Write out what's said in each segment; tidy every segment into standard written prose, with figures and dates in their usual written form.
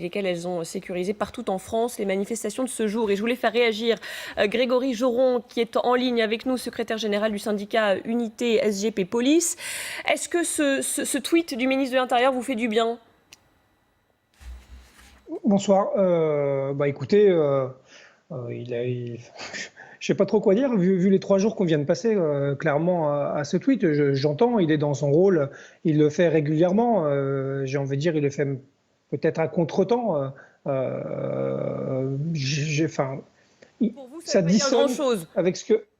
lesquelles elles ont sécurisé partout en France les manifestations de ce jour. Et je voulais faire réagir Grégory Joron, qui est en ligne avec nous, secrétaire général du syndicat Unité SGP Police. Est-ce que ce tweet du ministre de l'Intérieur vous fait du bien ? Bonsoir. Écoutez, je sais pas trop quoi dire, vu les 3 jours qu'on vient de passer, clairement, à ce tweet. J'entends, il est dans son rôle, il le fait régulièrement. J'ai envie de dire, il le fait peut-être à contre-temps. Pour vous, ça veut dire grand-chose.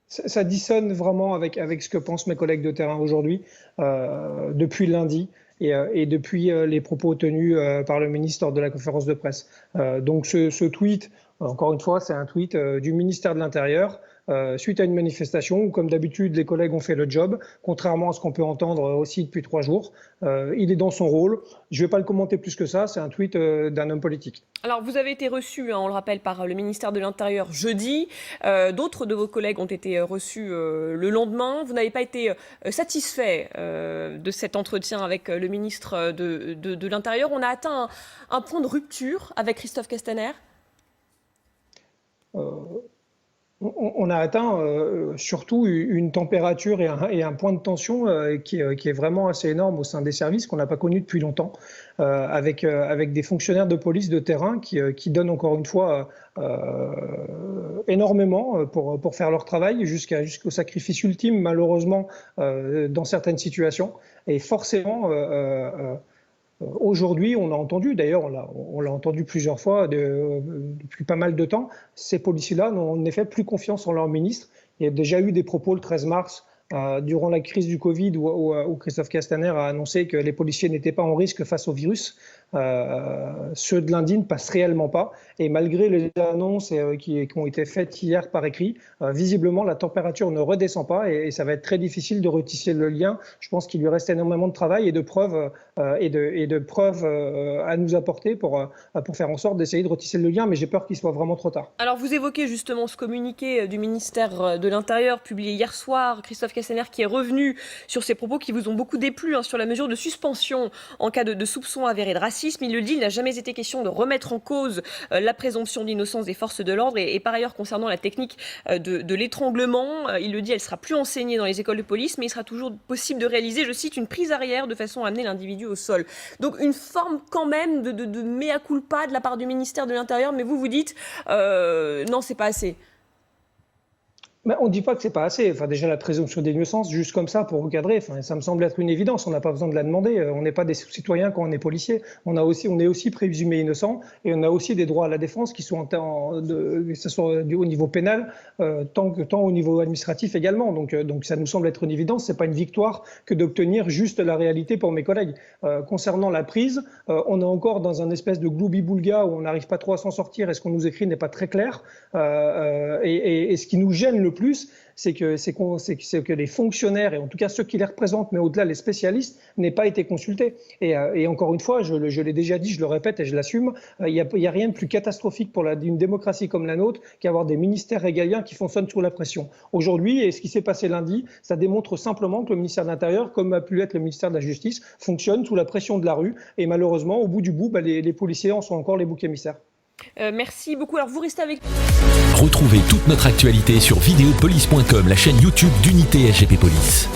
Ça dissonne vraiment avec ce que pensent mes collègues de terrain aujourd'hui, depuis lundi. Et depuis les propos tenus par le ministre lors de la conférence de presse. Donc ce tweet, encore une fois, c'est un tweet du ministère de l'Intérieur suite à une manifestation où, comme d'habitude, les collègues ont fait le job, contrairement à ce qu'on peut entendre aussi depuis 3 jours. Il est dans son rôle. Je ne vais pas le commenter plus que ça, c'est un tweet d'un homme politique. Alors, vous avez été reçu, on le rappelle, par le ministère de l'Intérieur jeudi. D'autres de vos collègues ont été reçus le lendemain. Vous n'avez pas été satisfait de cet entretien avec le ministre de l'Intérieur. On a atteint un point de rupture avec Christophe Castaner. On a atteint surtout une température et un point de tension qui est vraiment assez énorme au sein des services qu'on n'a pas connu depuis longtemps, avec des fonctionnaires de police de terrain qui donnent encore une fois énormément pour faire leur travail jusqu'au sacrifice ultime, malheureusement, dans certaines situations. Et forcément, aujourd'hui, on a entendu, d'ailleurs on l'a entendu plusieurs fois depuis pas mal de temps, ces policiers-là n'ont en effet plus confiance en leur ministre. Il y a déjà eu des propos le 13 mars durant la crise du Covid où Christophe Castaner a annoncé que les policiers n'étaient pas en risque face au virus. Ceux de lundi ne passent réellement pas. Et malgré les annonces qui ont été faites hier par écrit, visiblement la température ne redescend pas et ça va être très difficile de retisser le lien. Je pense qu'il lui reste énormément de travail et de preuves à nous apporter pour faire en sorte d'essayer de retisser le lien, mais j'ai peur qu'il soit vraiment trop tard. Alors vous évoquez justement ce communiqué du ministère de l'Intérieur publié hier soir, Christophe Castaner qui est revenu sur ses propos qui vous ont beaucoup déplu, sur la mesure de suspension en cas de soupçon avéré de racisme. Il le dit, il n'a jamais été question de remettre en cause la présomption d'innocence des forces de l'ordre et par ailleurs concernant la technique de l'étranglement, il le dit, elle sera plus enseignée dans les écoles de police, mais il sera toujours possible de réaliser, je cite, une prise arrière de façon à amener l'individu au sol. Donc une forme quand même de mea culpa de la part du ministère de l'Intérieur, mais vous dites non, c'est pas assez. Mais on ne dit pas que c'est pas assez. Enfin, déjà la présomption d'innocence, juste comme ça pour recadrer, ça me semble être une évidence. On n'a pas besoin de la demander. On n'est pas des citoyens quand on est policier. On est aussi présumé innocent et on a aussi des droits à la défense qui sont que ce soit au niveau pénal, tant au niveau administratif également. Donc ça nous semble être une évidence. C'est pas une victoire que d'obtenir juste la réalité pour mes collègues. Concernant la prise, on est encore dans un espèce de gloubi-boulga où on n'arrive pas trop à s'en sortir et ce qu'on nous écrit n'est pas très clair. Et ce qui nous gêne le plus, c'est que les fonctionnaires, et en tout cas ceux qui les représentent, mais au-delà les spécialistes, n'aient pas été consultés. Et encore une fois, je l'ai déjà dit, je le répète et je l'assume, il y a rien de plus catastrophique pour une démocratie comme la nôtre qu'avoir des ministères régaliens qui fonctionnent sous la pression. Aujourd'hui, et ce qui s'est passé lundi, ça démontre simplement que le ministère de l'Intérieur, comme a pu l'être le ministère de la Justice, fonctionne sous la pression de la rue. Et malheureusement, au bout du bout, les policiers en sont encore les boucs émissaires. Merci beaucoup. Alors vous restez avec nous. Retrouvez toute notre actualité sur videopolice.com, la chaîne YouTube d'Unité SGP Police.